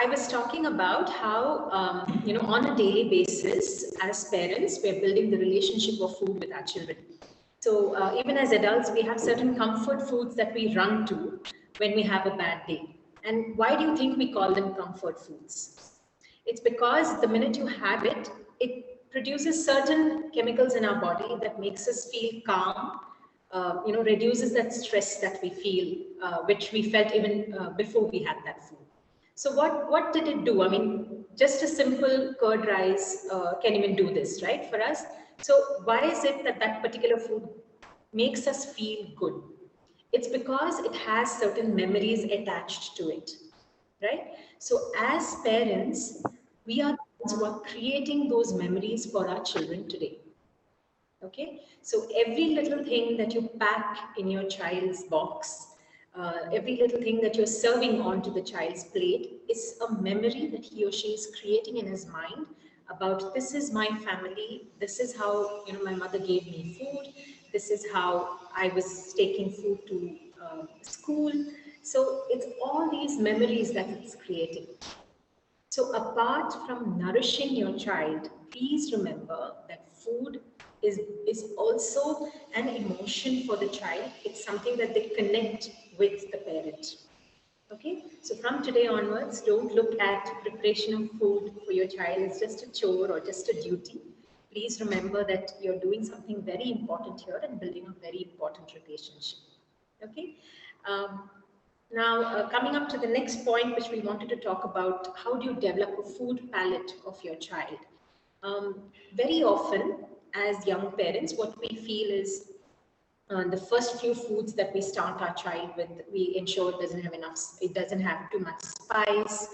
was talking about how, on a daily basis, as parents, we're building the relationship of food with our children. So even as adults, we have certain comfort foods that we run to when we have a bad day. And why do you think we call them comfort foods? It's because the minute you have it, it produces certain chemicals in our body that makes us feel calm, reduces that stress that we feel, which we felt even before we had that food. So what did it do? I mean, just a simple curd rice can even do this, right, for us. So why is it that that particular food makes us feel good? It's because it has certain memories attached to it, right? So as parents, we are the ones who are creating those memories for our children today. Okay, so every little thing that you pack in your child's box, every little thing that you're serving onto the child's plate is a memory that he or she is creating in his mind about, this is my family, this is how my mother gave me food, this is how I was taking food to school. So it's all these memories that it's creating. So apart from nourishing your child, please remember that food is also an emotion for the child. It's something that they connect with the parent. Okay, so from today onwards, don't look at preparation of food for your child as just a chore or just a duty. Please remember that you're doing something very important here and building a very important relationship. Okay. Um, Now, coming up to the next point, which we wanted to talk about, how do you develop a food palate of your child? Very often, as young parents, what we feel is the first few foods that we start our child with, we ensure it doesn't have too much spice,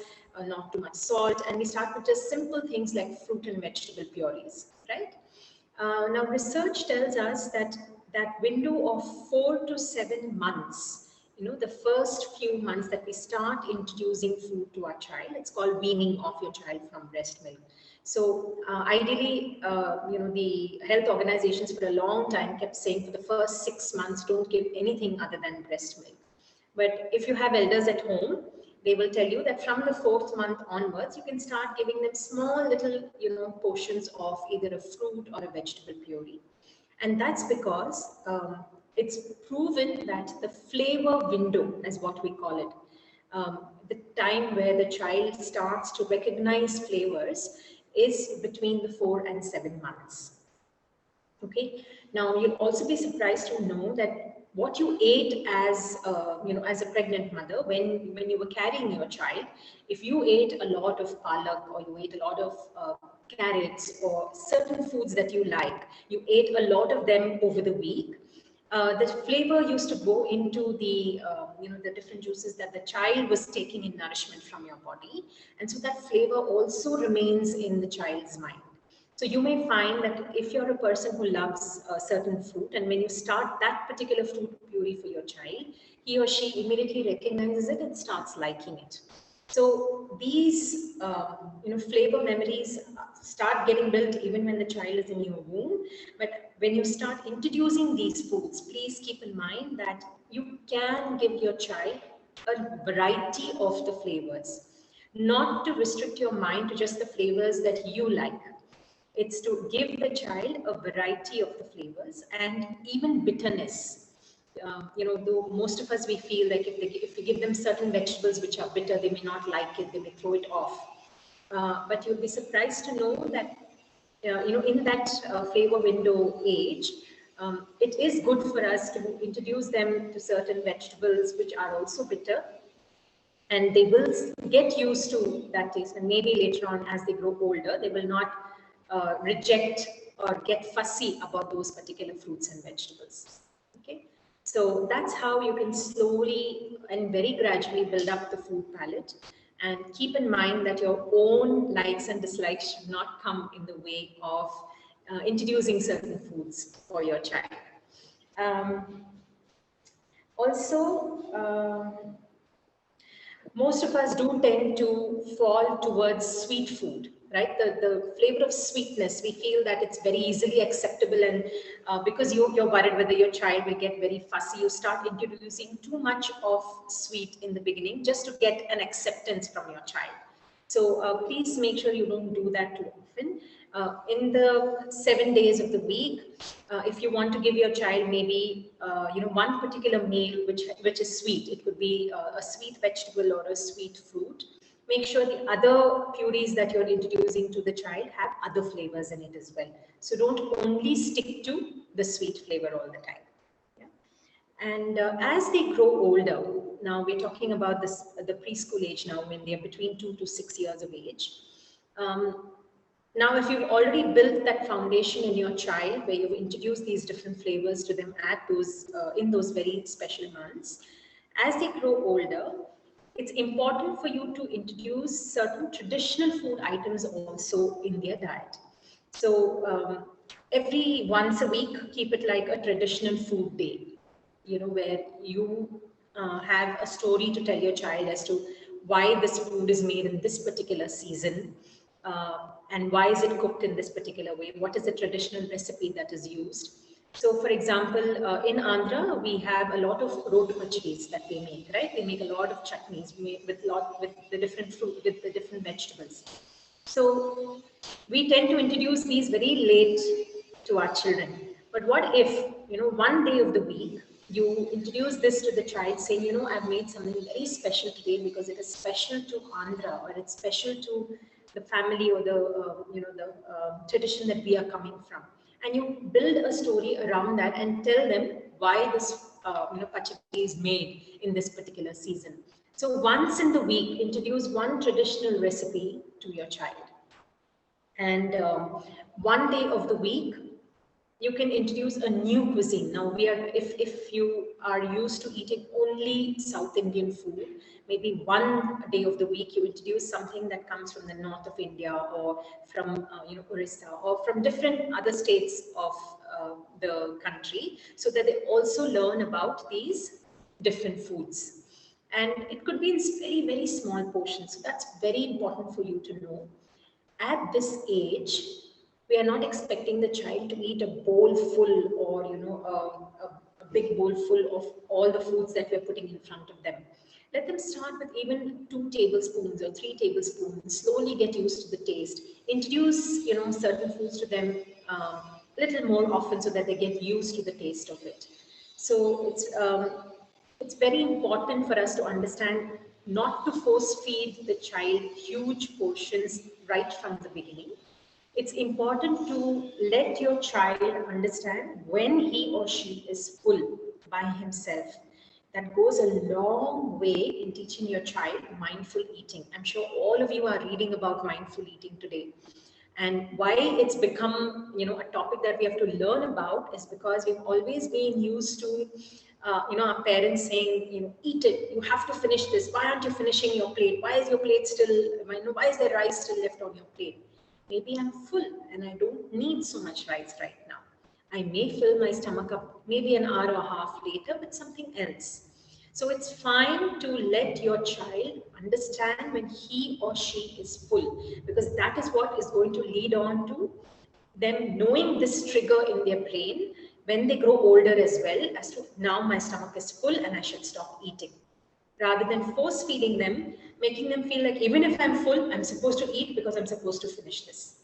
not too much salt, and we start with just simple things like fruit and vegetable purees, right? Now, research tells us that that window of 4 to 7 months, the first few months that we start introducing food to our child, it's called weaning off your child from breast milk. So ideally, the health organizations for a long time kept saying for the first 6 months, don't give anything other than breast milk. But if you have elders at home, they will tell you that from the 4th month onwards, you can start giving them small little, portions of either a fruit or a vegetable puree. And that's because it's proven that the flavor window, is what we call it, the time where the child starts to recognize flavors is between the 4 and 7 months. Okay. Now you'll also be surprised to know that what you ate as as a pregnant mother, when you were carrying your child, if you ate a lot of palak or you ate a lot of carrots or certain foods that you like, you ate a lot of them over the week. The flavor used to go into the the different juices that the child was taking in nourishment from your body, and so that flavor also remains in the child's mind. So you may find that if you're a person who loves a certain fruit, and when you start that particular fruit puree for your child, he or she immediately recognizes it and starts liking it. So these, flavor memories start getting built even when the child is in your womb. But when you start introducing these foods, please keep in mind that you can give your child a variety of the flavors, not to restrict your mind to just the flavors that you like. It's to give the child a variety of the flavors and even bitterness. Though most of us, we feel like if we give them certain vegetables which are bitter, they may not like it, they may throw it off. But you'll be surprised to know that, in that flavor window age, it is good for us to introduce them to certain vegetables which are also bitter, and they will get used to that taste, and maybe later on as they grow older they will not reject or get fussy about those particular fruits and vegetables. Okay, so that's how you can slowly and very gradually build up the food palette, and keep in mind that your own likes and dislikes should not come in the way of introducing certain foods for your child. um, Also, most of us do tend to fall towards sweet food, right? The flavor of sweetness, we feel that it's very easily acceptable, and because you're worried whether your child will get very fussy, you start introducing too much of sweet in the beginning just to get an acceptance from your child. So please make sure you don't do that too often. In the 7 days of the week, if you want to give your child maybe one particular meal which is sweet, it could be a sweet vegetable or a sweet fruit. Make sure the other purees that you're introducing to the child have other flavors in it as well. So don't only stick to the sweet flavor all the time. Yeah. And as they grow older, now we're talking about the preschool age now, when they're between 2 to 6 years of age. Um, Now, if you've already built that foundation in your child, where you've introduced these different flavors to them at those in those very special months, as they grow older, it's important for you to introduce certain traditional food items also in their diet. So every once a week, keep it like a traditional food day, where you have a story to tell your child as to why this food is made in this particular season, and why is it cooked in this particular way, what is the traditional recipe that is used. So for example, in Andhra we have a lot of road pachadis that they make, right? They make a lot of chutneys with the different fruit, with the different vegetables. So we tend to introduce these very late to our children. But what if, one day of the week, you introduce this to the child saying, I've made something very special today because it is special to Andhra, or it's special to the family, or the tradition that we are coming from. And you build a story around that and tell them why this pachadi is made in this particular season. So once in the week, introduce one traditional recipe to your child. And one day of the week, you can introduce a new cuisine. Now we are, if you are used to eating only South Indian food, maybe one day of the week you introduce something that comes from the north of India, or from Orissa, or from different other states of the country, so that they also learn about these different foods. And it could be in very, very small portions. So that's very important for you to know. At this age, we are not expecting the child to eat a bowl full, or a big bowl full of all the foods that we're putting in front of them. Let them start with even 2 tablespoons or 3 tablespoons. Slowly get used to the taste. Introduce certain foods to them little more often, so that they get used to the taste of it. So it's very important for us to understand not to force feed the child huge portions right from the beginning. It's important to let your child understand when he or she is full by himself. That goes a long way in teaching your child mindful eating. I'm sure all of you are reading about mindful eating today. And why it's become a topic that we have to learn about is because we've always been used to our parents saying, eat it, you have to finish this, why aren't you finishing your plate, why is your plate still, why is there rice still left on your plate? Maybe I'm full and I don't need so much rice right now. I may fill my stomach up maybe an hour or a half later with something else. So it's fine to let your child understand when he or she is full, because that is what is going to lead on to them knowing this trigger in their brain when they grow older as well, as to now my stomach is full and I should stop eating. Rather than force feeding them, making them feel like even if I'm full, I'm supposed to eat because I'm supposed to finish this.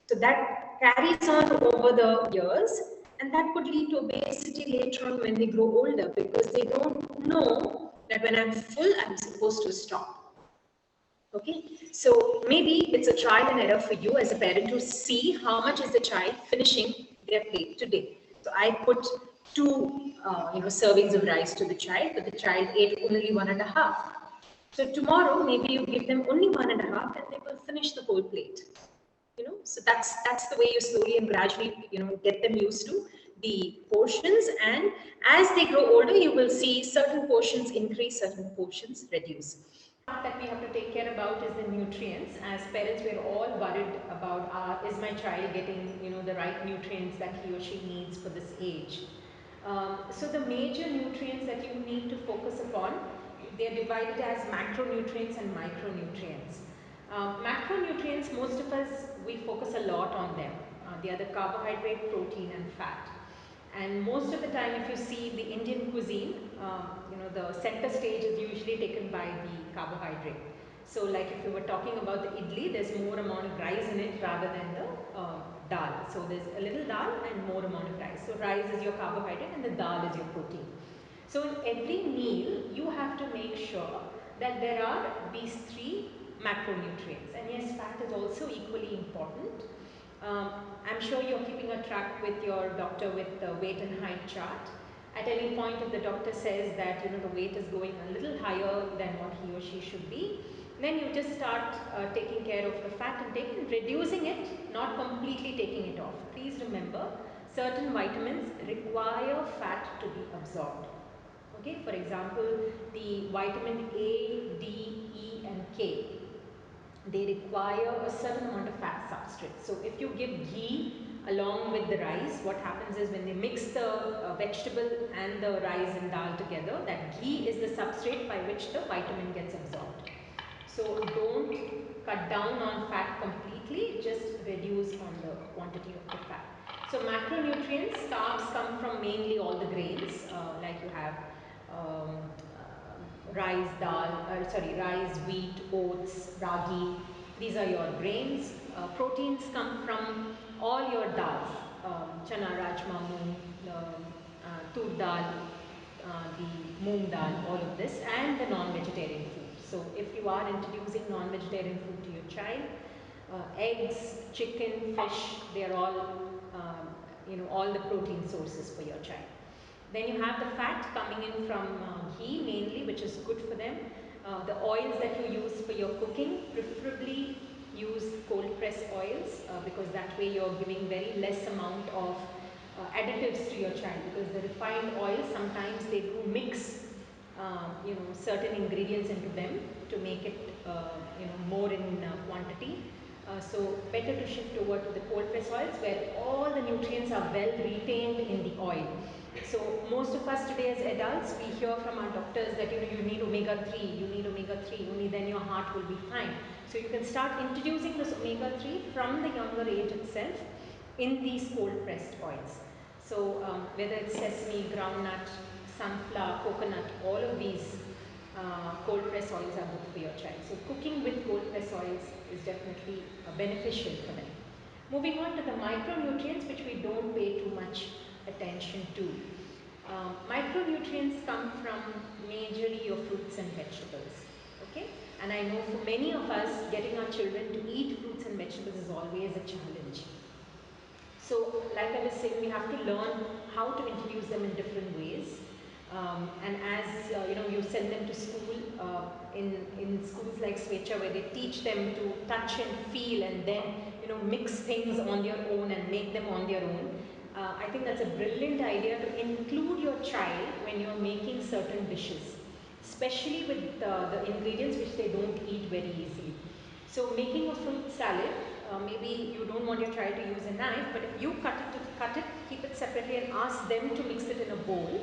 So that carries on over the years, and that could lead to obesity later on when they grow older, because they don't know that when I'm full, I'm supposed to stop. Okay, so maybe it's a trial and error for you as a parent to see how much is the child finishing their plate today. So I put two, servings of rice to the child, but the child ate only one and a half. So tomorrow, maybe you give them only one and a half, and they will finish the whole plate. So that's the way you slowly and gradually, get them used to the portions. And as they grow older, you will see certain portions increase, certain portions reduce. That we have to take care about is the nutrients. As parents, we are all worried about is my child getting the right nutrients that he or she needs for this age. So the major nutrients that you need to focus upon, they are divided as macronutrients and micronutrients. Macronutrients, most of us, we focus a lot on them. They are the carbohydrate, protein and fat. And most of the time, if you see the Indian cuisine, the center stage is usually taken by the carbohydrate. So like if you were talking about the idli, there's more amount of rice in it rather than the dal. So there's a little dal and more amount of rice. So rice is your carbohydrate and the dal is your protein. So in every meal, you have to make sure that there are these three macronutrients. And yes, fat is also equally important. I'm sure you're keeping a track with your doctor with the weight and height chart. At any point if the doctor says that the weight is going a little higher than what he or she should be, then you just start taking care of the fat intake and reducing it, not completely taking it off. Please remember, certain vitamins require fat to be absorbed. Okay, for example, the vitamin A, D, E and K, they require a certain amount of fat substrate. So if you give ghee along with the rice, what happens is when they mix the vegetable and the rice and dal together, that ghee is the substrate by which the vitamin gets absorbed. So don't cut down on fat completely, just reduce on the quantity of the fat. So macronutrients, carbs come from mainly all the grains, like you have um, rice, rice, wheat, oats, ragi. These are your grains. Proteins come from all your dals, chana, rajma, moong, tur dal, the moong dal, all of this, and the non-vegetarian food. So if you are introducing non-vegetarian food to your child, eggs, chicken, fish, they are all, all the protein sources for your child. Then you have the fat coming in from ghee mainly, which is good for them. The oils that you use for your cooking, preferably use cold press oils because that way you're giving very less amount of additives to your child, because the refined oils sometimes they do mix certain ingredients into them to make it more in quantity. So better to shift over to the cold press oils where all the nutrients are well retained in the oil. So most of us today as adults, we hear from our doctors that you need omega-3, you need omega-3, only then your heart will be fine. So you can start introducing this omega-3 from the younger age itself in these cold pressed oils. So whether it's sesame, groundnut, sunflower, coconut, all of these cold press oils are good for your child. So cooking with cold press oils is definitely beneficial for them. Moving on to the micronutrients, which we don't pay too much attention to. Micronutrients come from majorly your fruits and vegetables. Okay? And I know for many of us, getting our children to eat fruits and vegetables is always a challenge. So, like I was saying, we have to learn how to introduce them in different ways. And as you send them to school, in schools like Swecha, where they teach them to touch and feel and then mix things on their own and make them on their own. I think that's a brilliant idea to include your child when you're making certain dishes, especially with the ingredients which they don't eat very easily. So making a fruit salad, maybe you don't want your child to use a knife, but if you cut it, keep it separately and ask them to mix it in a bowl,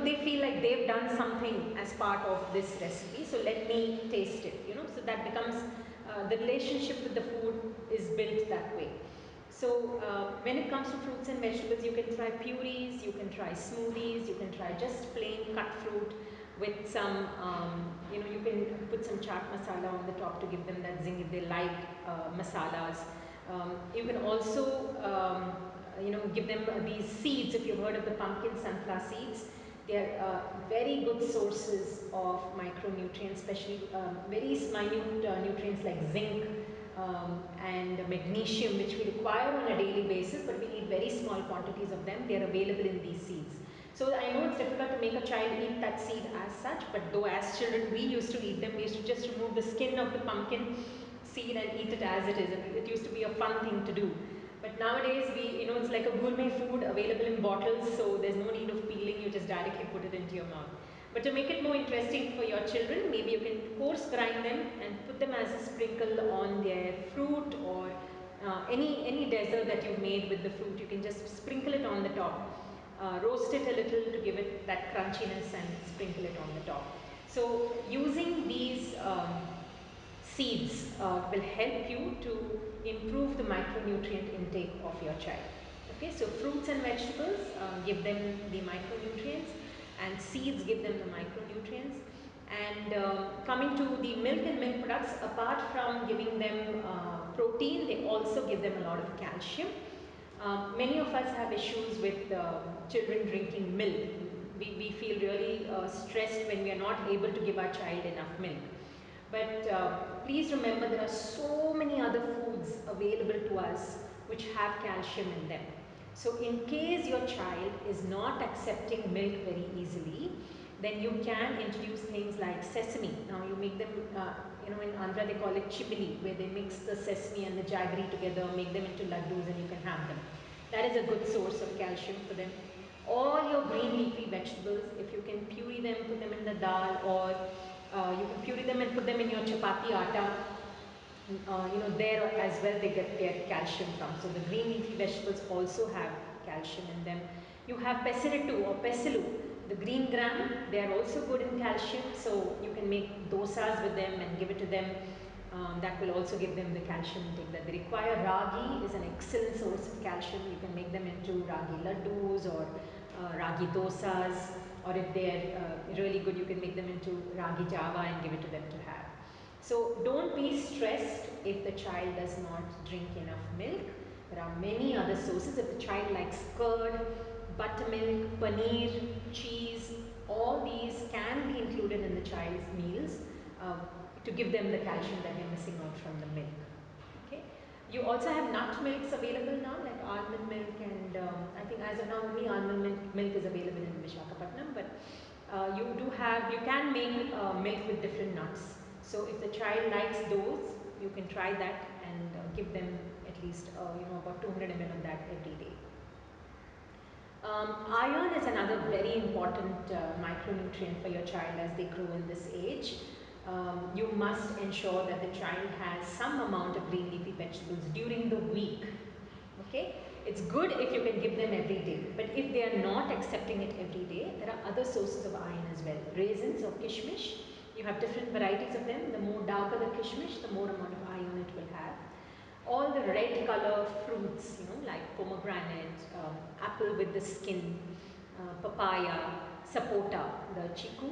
they feel like they've done something as part of this recipe, so let me taste it, so that becomes, the relationship with the food is built that way. So when it comes to fruits and vegetables, you can try purees, you can try smoothies, you can try just plain cut fruit with some, you can put some chaat masala on the top to give them that zing if they like masalas. You can also, give them these seeds. If you've heard of the pumpkin sunflower seeds, they are very good sources of micronutrients, especially very minute nutrients like zinc and magnesium, which we require on a daily basis, but we need very small quantities of them. They are available in these seeds. So I know it's difficult to make a child eat that seed as such, but though as children we used to eat them, we used to just remove the skin of the pumpkin seed and eat it as it is. It used to be a fun thing to do. But nowadays it's like a gourmet food available in bottles, so there's no need of peeling, you just directly put it into your mouth. But to make it more interesting for your children, maybe you can coarse grind them and put them as a sprinkle on their fruit or any dessert that you've made with the fruit. You can just sprinkle it on the top. Roast it a little to give it that crunchiness and sprinkle it on the top. So using these seeds will help you to improve the micronutrient intake of your child. Okay, so fruits and vegetables give them the micronutrients and seeds give them the micronutrients, And coming to the milk and milk products, apart from giving them protein, they also give them a lot of calcium. Many of us have issues with children drinking milk. We feel really stressed when we are not able to give our child enough milk. But please remember, there are so many other foods available to us which have calcium in them. So in case your child is not accepting milk very easily, then you can introduce things like sesame. Now you make them, in Andhra they call it chibili, where they mix the sesame and the jaggery together, make them into laddus, and you can have them. That is a good source of calcium for them. All your green leafy vegetables, if you can puree them, put them in the dal, or you can puree them and put them in your chapati atta. There as well they get their calcium from. So the green leafy vegetables also have calcium in them. You have pesirittu or pesilu, the green gram, they are also good in calcium. So you can make dosas with them and give it to them. That will also give them the calcium intake that they require. Ragi is an excellent source of calcium. You can make them into ragi laddus or ragi dosas, or if they are really good, you can make them into ragi java and give it to them to have. So don't be stressed if the child does not drink enough milk. There are many other sources. If the child likes curd, buttermilk, paneer, cheese, all these can be included in the child's meals to give them the calcium that they're missing out from the milk. Okay. You also have nut milks available now, like almond milk, and I think as of now only almond milk is available in Visakhapatnam, but you can make milk with different nuts. So if the child likes those, you can try that and give them at least about 200 ml of that every day. Iron is another very important micronutrient for your child as they grow in this age. You must ensure that the child has some amount of green leafy vegetables during the week. Okay? It's good if you can give them every day, but if they are not accepting it every day, there are other sources of iron as well. Raisins or kishmish, you have different varieties of them. The more darker the kishmish, the more amount of iron it will have. All the red color fruits, like pomegranate, apple with the skin, papaya, sapota, the chiku,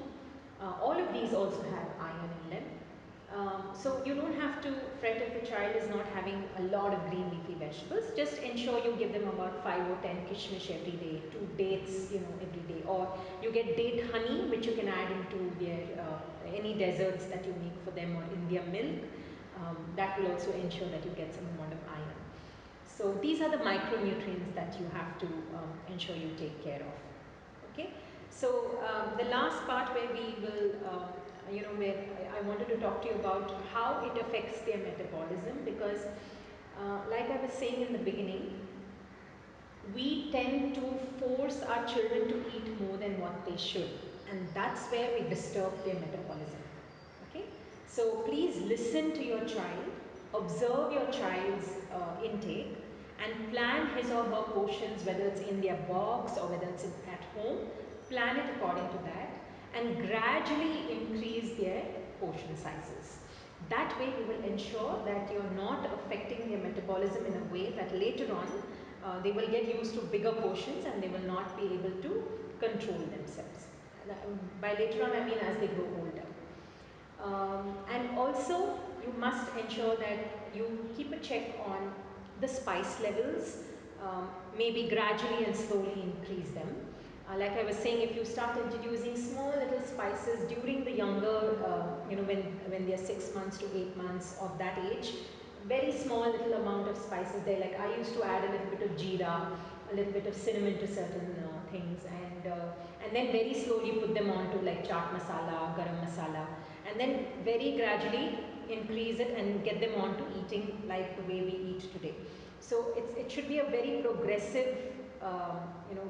all of these also have iron in them. So you don't have to fret if the child is not having a lot of green leafy vegetables. Just ensure you give them about 5 or 10 kishmish every day, 2 dates, every day, or you get date honey, which you can add into their any desserts that you make for them, or in their milk. That will also ensure that you get some amount of iron. So these are the micronutrients that you have to ensure you take care of. Okay. So the last part where we will, where I wanted to talk to you about how it affects their metabolism, because like I was saying in the beginning, we tend to force our children to eat more than what they should, and that's where we disturb their metabolism. Okay? So please listen to your child, observe your child's intake, and plan his or her portions, whether it's in their box or whether it's at home. Plan it according to that and gradually increase their portion sizes. That way you will ensure that you're not affecting their metabolism in a way that later on they will get used to bigger portions and they will not be able to control themselves. By later on I mean as they grow older. And also you must ensure that you keep a check on the spice levels, maybe gradually and slowly increase them. Like I was saying, if you start introducing small little spices during the younger, when they are 6 months to 8 months of that age, very small little amount of spices there. Like I used to add a little bit of jeera, a little bit of cinnamon to certain things, and then very slowly put them on to like chaat masala, garam masala, and then very gradually increase it and get them on to eating like the way we eat today. So it should be a very progressive,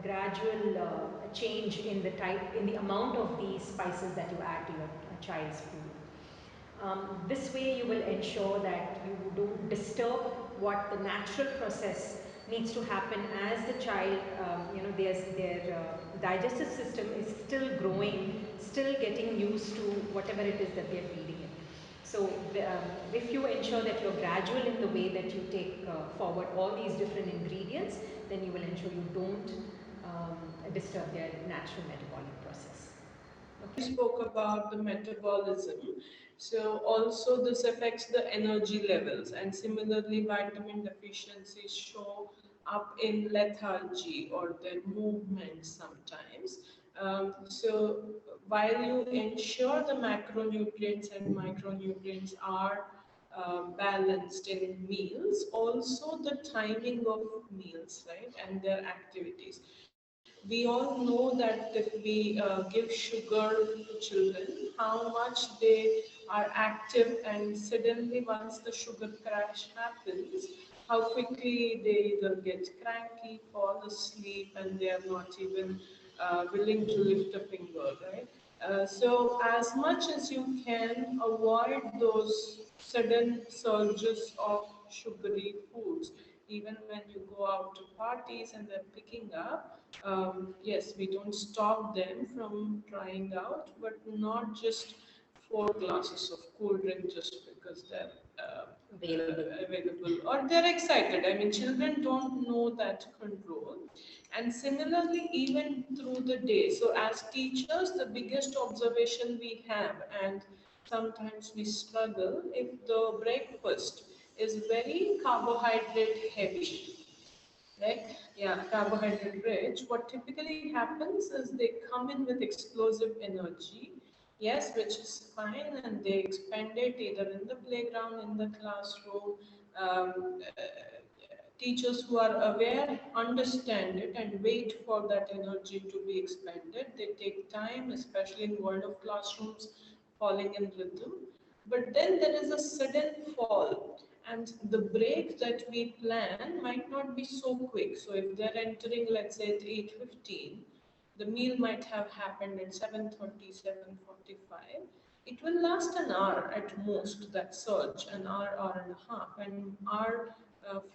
gradual change in the amount of these spices that you add to your child's food. This way you will ensure that you don't disturb what the natural process needs to happen as the child, their digestive system is still growing, still getting used to whatever it is that they're feeding it. So if you ensure that you're gradual in the way that you take forward all these different ingredients, then you will ensure you don't disturb their natural metabolic process. Okay. spoke about the metabolism. So also this affects the energy levels, and similarly vitamin deficiencies show up in lethargy or their movement sometimes. So while you ensure the macronutrients and micronutrients are balanced in meals, also the timing of meals, right, and their activities. We all know that if we give sugar to children, how much they are active, and suddenly once the sugar crash happens, how quickly they either get cranky, fall asleep, and they are not even willing to lift a finger, right? So as much as you can avoid those sudden surges of sugary foods, even when you go out to parties and they're picking up, yes, we don't stop them from trying out, but not just 4 glasses of cool drink just because they're available or they're excited. I mean, children don't know that control. And similarly, even through the day. So, as teachers, the biggest observation we have, and sometimes we struggle, if the breakfast is very carbohydrate heavy, right? Yeah, carbohydrate rich. What typically happens is they come in with explosive energy, yes, which is fine, and they expend it either in the playground, in the classroom. Um, uh, Teachers who are aware understand it and wait for that energy to be expended. They take time, especially in world of classrooms, falling in rhythm. But then there is a sudden fall, and the break that we plan might not be so quick. So if they're entering, let's say at 8:15, the meal might have happened at 7:30, 7:45. It will last an hour at most, that surge, an hour, hour and a half. And our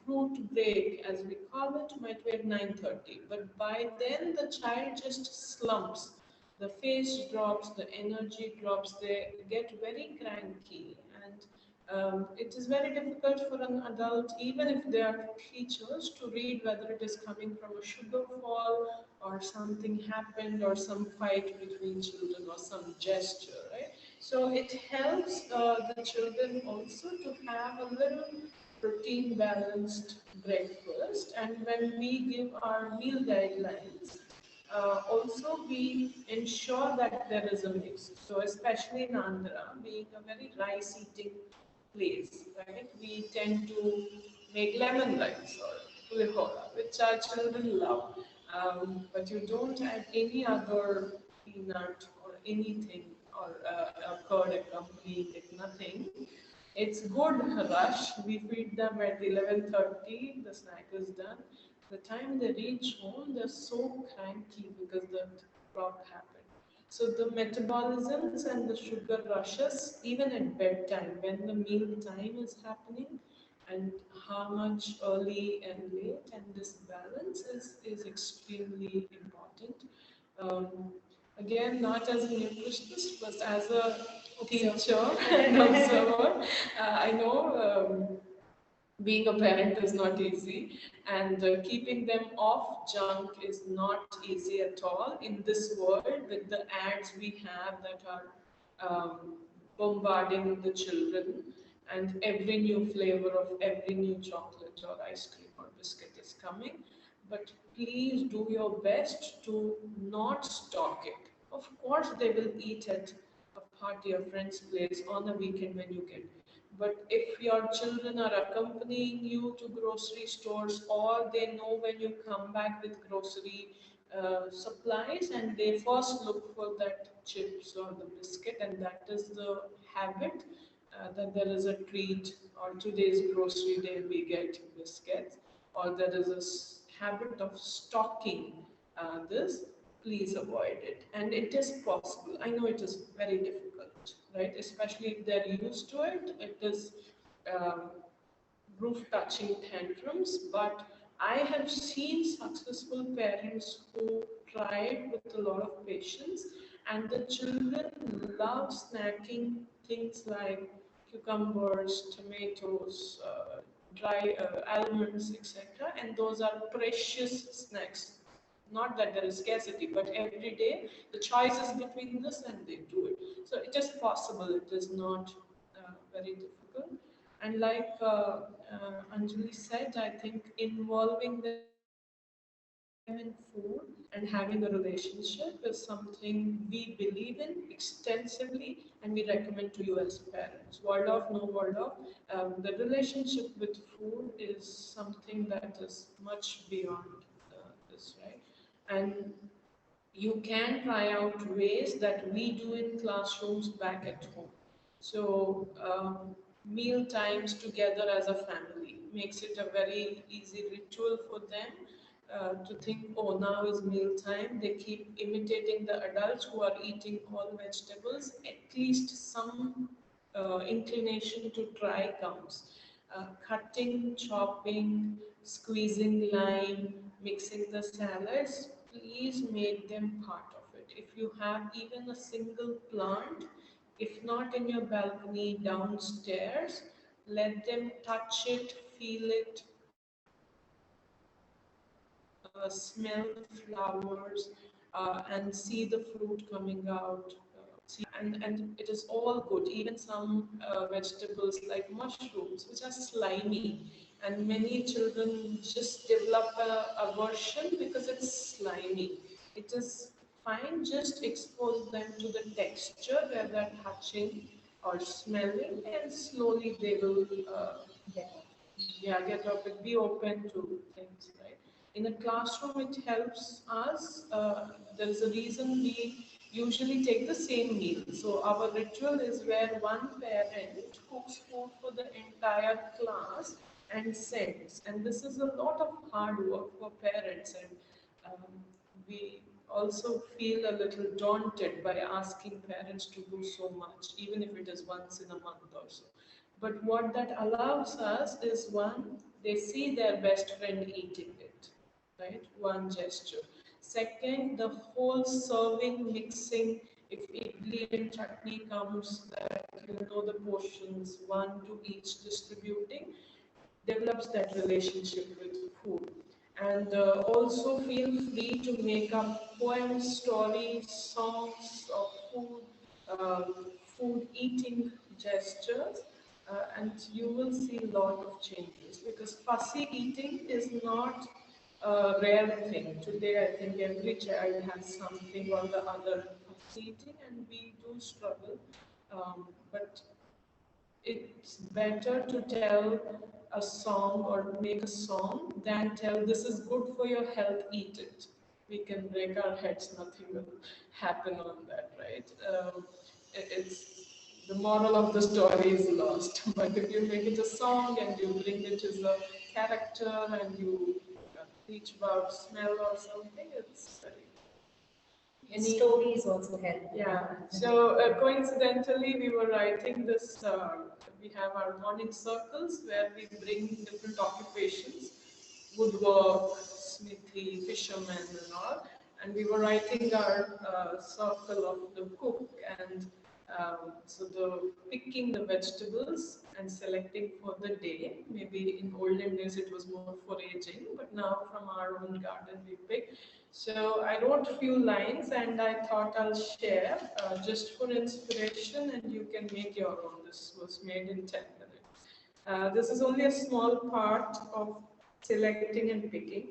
fruit break, as we call it, might be at 9:30. But by then, the child just slumps. The face drops, the energy drops, they get very cranky. And it is very difficult for an adult, even if they are teachers, to read whether it is coming from a sugar fall or something happened or some fight between children or some gesture, right? So it helps the children also to have a little protein balanced breakfast. And when we give our meal guidelines, also we ensure that there is a mix. So especially in Andhra, being a very rice eating place, right? We tend to make lemon rice or pulihora, which our children love. But you don't add any other peanut or anything or a curd accompanying it, nothing. It's good rush. We feed them at 11:30. The snack is done. The time they reach home, they're so cranky because the clock happened. So the metabolisms and the sugar rushes, even at bedtime, when the meal time is happening, and how much early and late, and this balance is extremely important. Um, Again, not as a nutritionist, but as a teacher and observer, I know being a parent is not easy, and keeping them off junk is not easy at all in this world with the ads we have that are bombarding the children, and every new flavor of every new chocolate or ice cream or biscuit is coming. But please do your best to not stock it. Of course, they will eat at a party or friend's place on a weekend when you get. But if your children are accompanying you to grocery stores, or they know when you come back with grocery supplies, and they first look for that chips or the biscuit, and that is the habit, that there is a treat, or today's grocery day we get biscuits, or there is a habit of stocking this, please avoid it. And it is possible. I know it is very difficult, right? Especially if they're used to it. It is um, roof touching tantrums, but I have seen successful parents who tried with a lot of patience, and the children love snacking things like cucumbers, tomatoes, dry almonds, etc. And those are precious snacks not that there is scarcity, but every day the choice is between this and they do it. So it is possible, it is not very difficult. And like Anjali said, I think involving them in food and having a relationship is something we believe in extensively and we recommend to you as parents. Word of, no word of. The relationship with food is something that is much beyond this, right? And you can try out ways that we do in classrooms back at home. So, meal times together as a family makes it a very easy ritual for them to think, oh, now is meal time. They keep imitating the adults who are eating all vegetables. At least some inclination to try comes. Cutting, chopping, squeezing lime, mixing the salads, please make them part of it. If you have even a single plant, if not in your balcony, downstairs, let them touch it, feel it, smell the flowers, and see the fruit coming out. And it is all good. Even some vegetables like mushrooms, which are slimy, and many children just develop a aversion because it's slimy. It is fine. Just expose them to the texture where they're touching or smelling, and slowly they will. Get up and be open to things, right? In a classroom, it helps us. There is a reason we usually take the same meal. So our ritual is where one parent cooks food for the entire class and sends. And this is a lot of hard work for parents, and we also feel a little daunted by asking parents to do so much, even if it is once in a month or so. But what that allows us is one, they see their best friend eating it, right? One gesture. Second, the whole serving, mixing, if idli and chutney comes, that you know the portions, one to each distributing, develops that relationship with food. And also feel free to make up poems, stories, songs of food, food eating gestures, and you will see a lot of changes because fussy eating is not a rare thing. Today, I think every child has something or the other fussy eating, and we do struggle. But it's better to tell a song or make a song than tell this is good for your health, eat it. We can break our heads, nothing will happen on that, right? It's the moral of the story is lost. But if you make it a song and you bring it as a character and you teach about smell or something, it's very Stories also help. yeah. So coincidentally, we were writing this. We have our morning circles where we bring different occupations, woodwork, smithy, fishermen, and all. And we were writing our circle of the cook, and so the picking the vegetables and selecting for the day. Maybe in olden days it was more foraging, but now from our own garden we pick. So I wrote a few lines and I thought I'll share just for inspiration, and you can make your own. This was made in 10 minutes. This is only a small part of selecting and picking.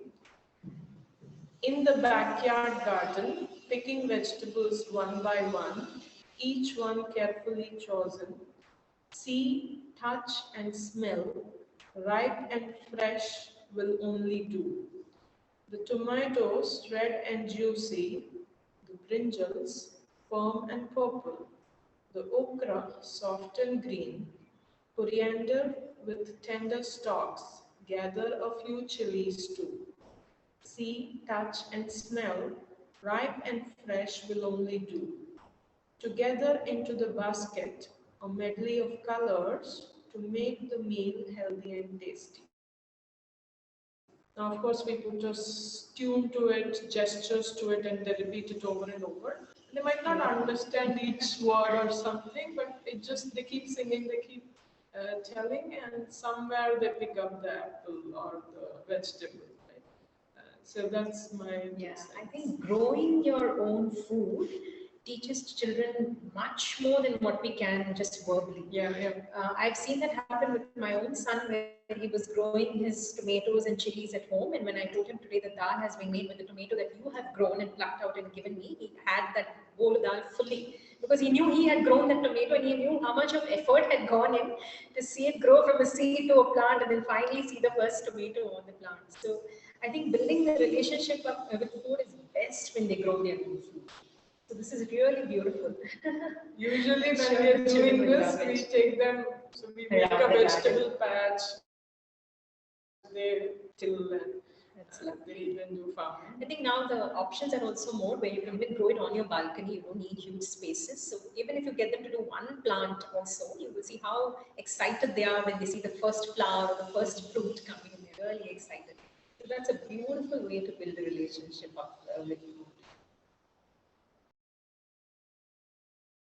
In the backyard garden, picking vegetables one by one, each one carefully chosen. See, touch and smell, ripe and fresh will only do. The tomatoes, red and juicy, the brinjals, firm and purple, the okra, soft and green, coriander with tender stalks, gather a few chilies too. See, touch and smell, ripe and fresh will only do. Together into the basket, a medley of colors to make the meal healthy and tasty. Now, of course, we put a tune to it, gestures to it, and they repeat it over and over. They might not understand each word or something, but they keep singing, they keep telling, and somewhere they pick up the apple or the vegetable. Right? So that's my Yeah, sense. I think growing your own food teaches children much more than what we can just verbally. Yeah. I've seen that happen with my own son where he was growing his tomatoes and chilies at home. And when I told him today the dal has been made with the tomato that you have grown and plucked out and given me, he had that bowl of dal fully because he knew he had grown that tomato and he knew how much of effort had gone in to see it grow from a seed to a plant and then finally see the first tomato on the plant. So I think building the relationship with food is best when they grow their own food. So this is really beautiful. Usually when Sure, we are children doing will this, love it. we take them, so we make Around a the vegetable garden. patch, they till and That's they lovely. even do farming. I think now the options are also more where you can even grow it on your balcony. You don't need huge spaces. So even if you get them to do one plant also, you will see how excited they are when they see the first flower or the first fruit coming. And they're really excited. So that's a beautiful way to build a relationship with food.